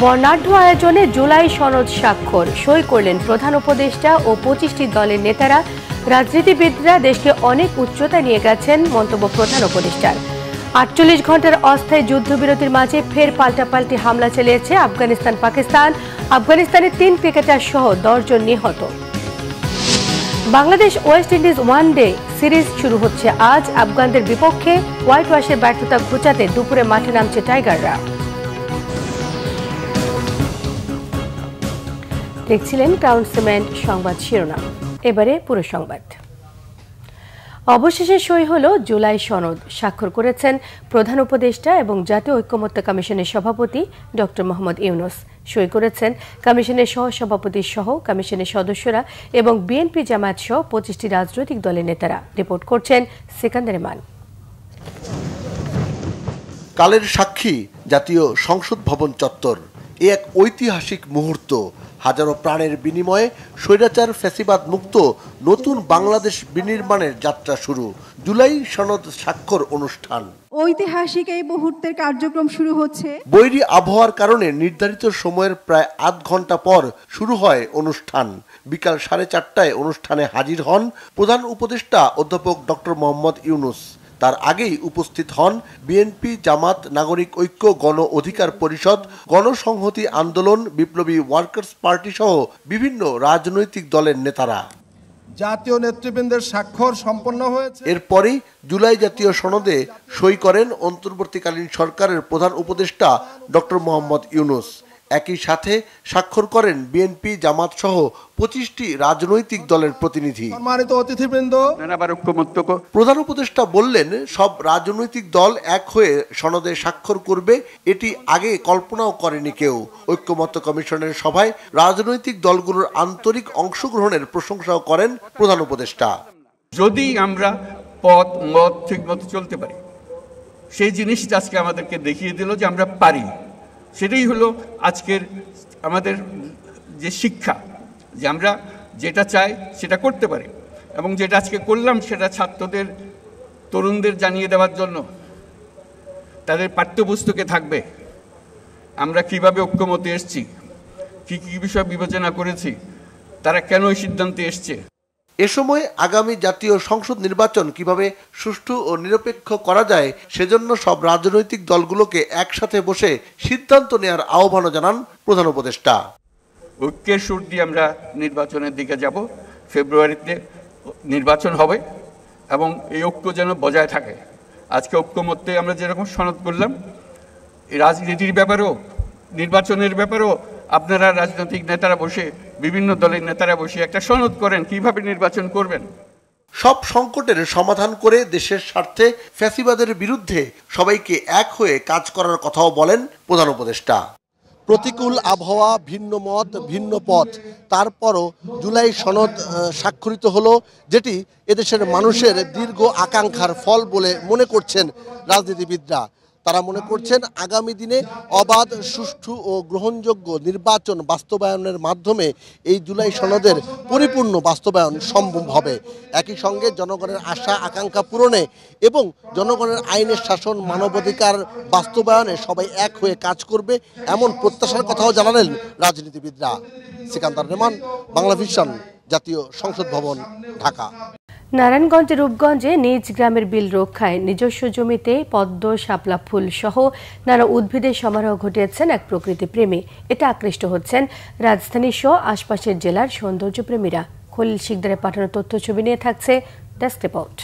বর্ণাঢ্য আয়োজনে জুলাই সনদ স্বাক্ষর সই করলেন প্রধান উপদেষ্টা ও ২৫টি দলের নেতারা। রাজনীতিবিদরা দেশকে অনেক উচ্চতায় নিয়ে গেছেন মন্তব্য প্রধান উপদেষ্টার। ৪৮ ঘন্টার অস্থায়ী যুদ্ধবিরতির মাঝে ফের পাল্টাপাল্টি হামলা চালিয়েছে আফগানিস্তান পাকিস্তান। আফগানিস্তানের ৩ ক্রিকেটার সহ ১০ জন নিহত। Bangladesh West Indies one day series শুরু হচ্ছে আজ। আফগানদের বিপক্ষে হোয়াইট ওয়াশের ব্যর্থতা ঘুচাতে দুপুরে মাঠে নামছে টাইগাররা। দেখছিলেন ক্রাউন সিমেন্ট সংবাদ শিরোনাম। এবারে পুরো সংবাদ। অবশেষে সই হল জুলাই সনদ। স্বাক্ষর করেছেন প্রধান উপদেষ্টা এবং জাতীয় ঐক্যমত্য কমিশনের সভাপতি ডক্টর মোহাম্মদ ইউনূস। সই করেছেন কমিশনের সহসভাপতি সহ কমিশনের সদস্যরা এবং বিএনপি জামায়াত সহ ২৫টি রাজনৈতিক দলের নেতারা। রিপোর্ট করছেন সিকান্দার মান। কালের সাক্ষী জাতীয় সংসদ ভবন চত্বর। এ এক ঐতিহাসিক মুহূর্ত। হাজারো প্রাণের বিনিময়ে স্বৈরাচার ফ্যাসিবাদ মুক্ত নতুন বাংলাদেশ বিনির্মাণের যাত্রা শুরু। জুলাই সনদ স্বাক্ষর অনুষ্ঠান। ঐতিহাসিক এই মুহূর্তের কার্যক্রম শুরু হচ্ছে। বৈরী আবহাওয়ার কারণে নির্ধারিত সময়ের প্রায় আধ ঘন্টা পর শুরু হয় অনুষ্ঠান। বিকাল 4:30টায় অনুষ্ঠানে হাজির হন প্রধান উপদেষ্টা অধ্যাপক ডক্টর মোহাম্মদ ইউনূস। তার আগেই উপস্থিত হন বিএনপি, জামাত, নাগরিক ঐক্য, গণ অধিকার পরিষদ, গণসংহতি আন্দোলন, বিপ্লবী ওয়ার্কার্স পার্টি সহ বিভিন্ন রাজনৈতিক দলের নেতারা। জাতীয় নেতৃবৃন্দের স্বাক্ষর সম্পন্ন হয়েছে। এরপরই জুলাই জাতীয় সনদে সই করেন অন্তর্বর্তীকালীন সরকারের প্রধান উপদেষ্টা ডক্টর মোহাম্মদ ইউনূস। একই সাথে স্বাক্ষর করেন বিএনপি, জামাত সহ 25টি রাজনৈতিক দলের প্রতিনিধি। সম্মানিত অতিথিবৃন্দ, প্রধান উপদেষ্টা বললেন, সব রাজনৈতিক দল এক হয়ে সনদে স্বাক্ষর করবে, এটি আগে কল্পনাও করেনি কেউ। ঐক্যমত্য কমিশনের সভায় রাজনৈতিক দলগুলোর আন্তরিক অংশগ্রহণের প্রশংসাও করেন প্রধান উপদেষ্টা। যদি আমরা পথ মত ঠিক মতো চলতে পারি, সেই জিনিসটা আজকে আমাদেরকে দেখিয়ে দিল যে আমরা পারি। সেটাই হলো আজকের আমাদের যে শিক্ষা, যে আমরা যেটা চাই সেটা করতে পারি। এবং যেটা আজকে করলাম সেটা ছাত্রদের, তরুণদের জানিয়ে দেওয়ার জন্য তাদের পাঠ্যপুস্তকে থাকবে আমরা কিভাবে ঐক্যমতে এসেছি, কী কী বিষয় বিবেচনা করেছি, তারা কেন এই সিদ্ধান্তে এসছে। এ সময় আগামী জাতীয় সংসদ নির্বাচন কিভাবে সুষ্ঠু ও নিরপেক্ষ করা যায় সেজন্য সব রাজনৈতিক দলগুলোকে একসাথে বসে সিদ্ধান্ত নেওয়ার আহ্বানও জানান প্রধান উপদেষ্টা। ঐক্যের সুর দিয়ে আমরা নির্বাচনের দিকে যাব। ফেব্রুয়ারিতে নির্বাচন হবে এবং এই ঐক্য যেন বজায় থাকে। আজকে ঐক্যমত্যে আমরা যেরকম সনদ করলাম, রাজনীতির ব্যাপারেও, নির্বাচনের ব্যাপারেও আপনারা রাজনৈতিক নেতারা বসে, বিভিন্ন দলের নেতারা বসে একটা সনদ করেন কিভাবে নির্বাচন করবেন। সব সংকটের সমাধান করে দেশের স্বার্থে ফ্যাসিবাদের বিরুদ্ধে সবাইকে এক হয়ে কাজ করার কথাও বলেন প্রধান উপদেষ্টা। প্রতিকূল আবহাওয়া, ভিন্ন মত, ভিন্ন পথ, তারপরও জুলাই সনদ স্বাক্ষরিত হলো, যেটি এদেশের মানুষের দীর্ঘ আকাঙ্ক্ষার ফল বলে মনে করছেন রাজনীতিবিদরা। তারা মনে করছেন আগামী দিনে অবাধ, সুষ্ঠু ও গ্রহণযোগ্য নির্বাচন বাস্তবায়নের মাধ্যমে এই জুলাই সনদের পরিপূর্ণ বাস্তবায়ন সম্ভব হবে। একই সঙ্গে জনগণের আশা আকাঙ্ক্ষা পূরণে এবং জনগণের আইনের শাসন, মানবাধিকার বাস্তবায়নে সবাই এক হয়ে কাজ করবে, এমন প্রত্যাশার কথাও জানালেন রাজনীতিবিদরা। সিকান্দার রেমান, বাংলা ভিশন, জাতীয় সংসদ ভবন, ঢাকা। নারায়ণগঞ্জের রূপগঞ্জে নিজ গ্রামের বিল রক্ষায় নিজস্ব জমিতে পদ্ম, শাপলা ফুল সহ নানা উদ্ভিদের সমারোহ ঘটিয়েছেন এক প্রকৃতিপ্রেমী। এতে আকৃষ্ট হচ্ছেন রাজধানী সহ আশপাশের জেলার সৌন্দর্যপ্রেমীরা। খলিল শিকদারের পাঠানো তথ্য ছবি নিয়ে থাকছে ডেস্ক রিপোর্ট।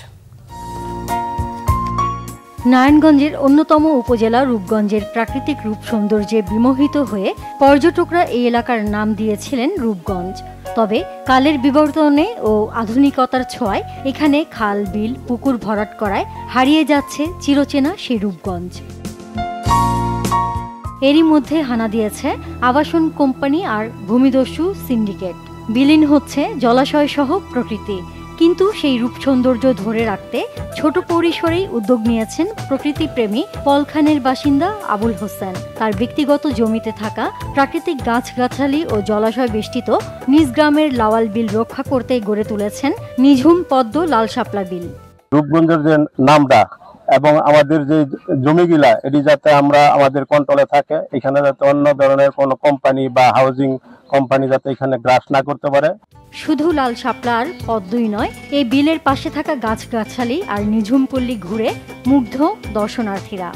নারায়ণগঞ্জের অন্যতম উপজেলা রূপগঞ্জের প্রাকৃতিক রূপ সৌন্দর্যে বিমোহিত হয়ে পর্যটকরা এই এলাকার নাম দিয়েছিলেন রূপগঞ্জ। তবে কালের বিবর্তনে ও আধুনিকতার ছোঁয়ায় এখানে খাল, বিল, পুকুর ভরাট করায় হারিয়ে যাচ্ছে চিরচেনা সেই রূপগঞ্জ। এরই মধ্যে হানা দিয়েছে আবাসন কোম্পানি আর ভূমিদস্যু সিন্ডিকেট। বিলীন হচ্ছে জলাশয় সহ প্রকৃতি। কিন্তু সেই রূপ সৌন্দর্য ধরে রাখতে ছোট পরিসরেই উদ্যোগ নিয়েছেন প্রকৃতিপ্রেমী পলখানের বাসিন্দা আবুল হোসেন। তার ব্যক্তিগত জমিতে থাকা প্রাকৃতিক গাছগাছালি ও জলাশয় বেষ্টিত নিজ গ্রামের লাওয়াল বিল রক্ষা করতে গড়ে তুলেছেন নিঝুম পদ্ম লাল শাপলা বিল। রূপগঞ্জের যে নামটা এবং আমাদের যে জমিগুলা এটি যাতে আমরা আমাদের কন্ট্রোলে থাকে, এখানে যাতে অন্য ধরনের কোনো কোম্পানি বা হাউজিং কোম্পানি যাতে এখানে গ্রাস না করতে পারে। শুধু লাল শাপলার পদ্মই নয়, এই বিলের পাশে থাকা গাছগাছালি আর নিঝুম পল্লী ঘুরে মুগ্ধ দর্শনার্থীরা।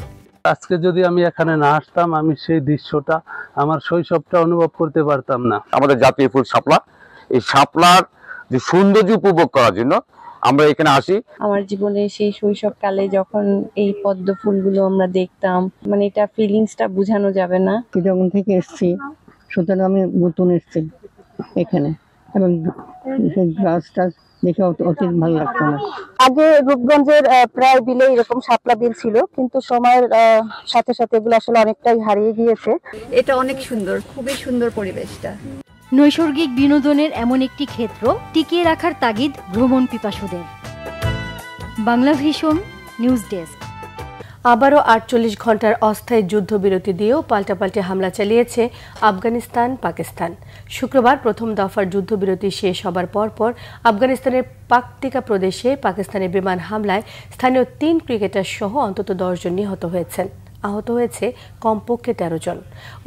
আজকে যদি আমি এখানে না আসতাম, আমি সেই দৃশ্যটা, আমার শৈশবটা অনুভব করতে পারতাম না। আমাদের জাতীয় ফুল শাপলা, এই শাপলার যে সৌন্দর্য উপভোগ করার জন্য আমরা এখানে আসি। আমার জীবনে সেই শৈশবকালে যখন এই পদ্ম ফুলগুলো আমরা দেখতাম, মানে এটা ফিলিংসটা বোঝানো যাবে না। যখন থেকে এসেছি, সুতরাং আমি নতুন এসেছি এখানে, এবং গাছটা দেখে অতি ভালো লাগতো না। আগে রূপগঞ্জের প্রায় বিলে এরকম শাপলা বিল ছিল, কিন্তু সময়ের সাথে সাথে এগুলো আসলে অনেকটাই হারিয়ে গিয়েছে। এটা অনেক সুন্দর, খুবই সুন্দর পরিবেশটা। নৈসর্গিক বিনোদনের এমন একটি ক্ষেত্র টিকিয়ে রাখার তাগিদ ভ্রমণ পিপাসুদের। Banglavision news desk. আবারও ৪৮ ঘন্টার অস্থায়ী যুদ্ধবিরতি দিয়েও পাল্টাপাল্টি হামলা চালিয়েছে আফগানিস্তান পাকিস্তান। শুক্রবার প্রথম দফার যুদ্ধবিরতি শেষ হবার পরপর আফগানিস্তানের পাকতিকা প্রদেশে পাকিস্তানের বিমান হামলায় স্থানীয় ৩ ক্রিকেটার সহ অন্তত ১০ জন নিহত হয়েছেন। আহত হয়েছে কমপক্ষে ১৩ জন।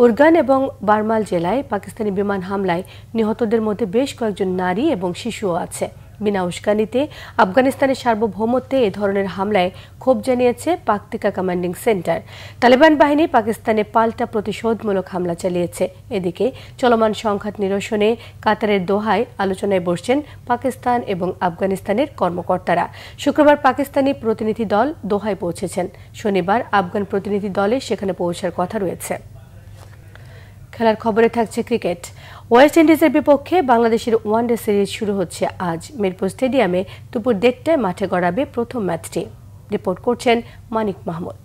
উরগান এবং বারমাল জেলায় পাকিস্তানি বিমান হামলায় নিহতদের মধ্যে বেশ কয়েকজন নারী এবং শিশুও আছে। বিনা উস্কানিতে আফগানিস্তানের সার্বভৌমত্বে এ ধরনের হামলায় ক্ষোভ জানিয়েছে পাকতিকা কমান্ডিং সেন্টার। তালেবান বাহিনী পাকিস্তানে পাল্টা প্রতিশোধমূলক হামলা চালিয়েছে। এদিকে চলমান সংঘাত নিরসনে কাতারের দোহায় আলোচনায় বসছেন পাকিস্তান এবং আফগানিস্তানের কর্মকর্তারা। শুক্রবার পাকিস্তানি প্রতিনিধি দল দোহায় পৌঁছেছেন। শনিবার আফগান প্রতিনিধি দলের সেখানে পৌঁছার কথা রয়েছে। খেলার খবরে থাকছে ক্রিকেট। ওয়েস্ট ইন্ডিজের বিপক্ষে বাংলাদেশের ওয়ানডে সিরিজ শুরু হচ্ছে আজ। মিরপুর স্টেডিয়ামে দুপুর ১:৩০টায় মাঠে গড়াবে প্রথম ম্যাচটি। রিপোর্ট করছেন মানিক মাহমুদ।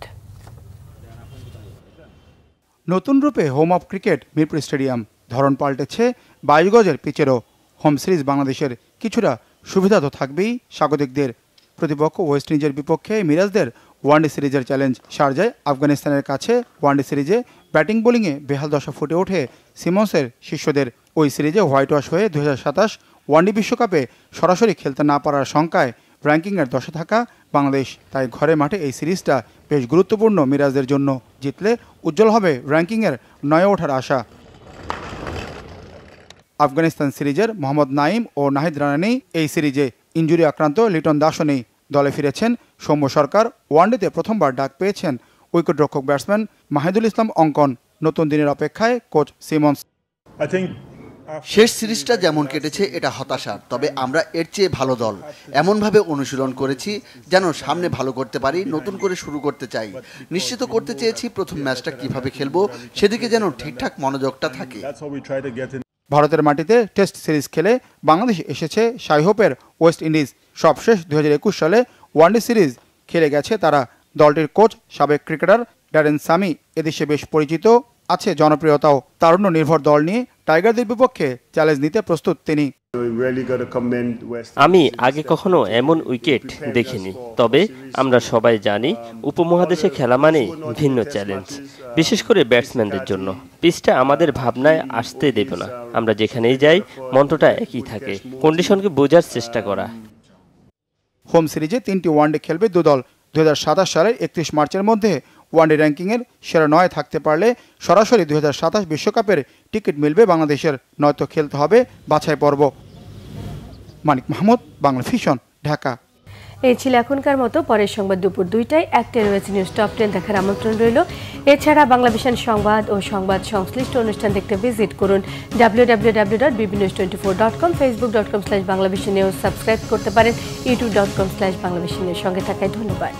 নতুন রূপে home of cricket Mirpur stadium. ধরন পাল্টেছে ২২ গজের পিচেরও। হোম সিরিজ বাংলাদেশের কিছুটা সুবিধা তো থাকবেই স্বাগতিকদের। প্রতিপক্ষ ওয়েস্ট ইন্ডিজের বিপক্ষে মিরাজদের ওয়ানডে সিরিজের চ্যালেঞ্জ। শারজায় আফগানিস্তানের কাছে ওয়ানডে সিরিজে ব্যাটিং বোলিংয়ে বেহাল দশা ফুটে ওঠে সিমন্সের শিষ্যদের। ওই সিরিজে হোয়াইট ওয়াশ হয়ে ২০২৭ ওয়ানডে বিশ্বকাপে সরাসরি খেলতে না পারার শঙ্কায় র্যাঙ্কিংয়ের ১০-এ থাকা বাংলাদেশ। তাই ঘরে মাঠে এই সিরিজটা বেশ গুরুত্বপূর্ণ মিরাজদের জন্য। জিতলে উজ্জ্বল হবে র্যাঙ্কিংয়ের ৯-এ ওঠার আশা। আফগানিস্তান সিরিজের মোহাম্মদ নাইম ও নাহিদ রানা নেই এই সিরিজে। ইনজুরি আক্রান্ত লিটন দাসও নেই। দলে ফিরেছেন সৌম্য সরকার। ওয়ানডেতে প্রথমবার ডাক পেয়েছেন উইকেটরক্ষক ব্যাটসম্যান মাহিদুল ইসলাম অঙ্কন। নতুন দিনের অপেক্ষায় কোচ সিমন্স। শেষ সিরিজটা যেমন কেটেছে এটা হতাশার, তবে আমরা এর চেয়ে ভালো দল। এমনভাবে অনুশীলন করেছি যেন সামনে ভালো করতে পারি, নতুন করে শুরু করতে চাই। নিশ্চিত করতে চেয়েছি প্রথম ম্যাচটা কিভাবে খেলবো সেদিকে যেন ঠিকঠাক মনোযোগটা থাকে। ভারতের মাটিতে টেস্ট সিরিজ খেলে বাংলাদেশ এসেছে শাই হোপের ওয়েস্ট ইন্ডিজ। সবশেষ ২০২১ সালে ওয়ানডে সিরিজ খেলে গেছে তারা। দলটির কোচ সাবেক ক্রিকেটার ড্যারেন সামি এদেশে বেশ পরিচিত, আছে জনপ্রিয়তাও। তারুণ্য নির্ভর দল নিয়ে টাইগারদের বিপক্ষে চ্যালেঞ্জ নিতে প্রস্তুত তিনি। আমি আগে কখনো এমন উইকেট দেখিনি, তবে আমরা সবাই জানি উপমহাদেশে খেলা মানে ভিন্ন চ্যালেঞ্জ, বিশেষ করে ব্যাটসম্যানদের জন্য। পিচটা আমাদের ভাবনায় আসতে দেব না। আমরা যেখানেই যাই মন্ত্রটা একই থাকে, কন্ডিশনকে বোঝার চেষ্টা করা। হোম সিরিজে ৩টি ওয়ানডে খেলবে দুদল। ২০২৭ সালের ৩১ মার্চের মধ্যে ওয়ানডে র্যাঙ্কিংয়ের সেরা ৯ থাকতে পারলে সরাসরি ২০২৭ বিশ্বকাপের টিকিট মিলবে বাংলাদেশের, নয়তো খেলতে হবে বাছাই পর্ব। মানিক মাহমুদ, বাংলাভিশন, ঢাকা। এই ছিল এখনকার মতো। পরের সংবাদ দুপুর ২টায়। একটা রয়েছে নিউজ টপ 10 দেখার আমন্ত্রণ রইল। এছাড়া বাংলাভিশন সংবাদ ও সংবাদ সংশ্লিষ্ট অনুষ্ঠান দেখতে ভিজিট করুন www.bbnews24.com, facebook.com/বাংলাভিশন নিউজ সাবস্ক্রাইব করতে পারেন, youtube.com/বাংলাভিশন নিউজ। সঙ্গে থাকায় ধন্যবাদ।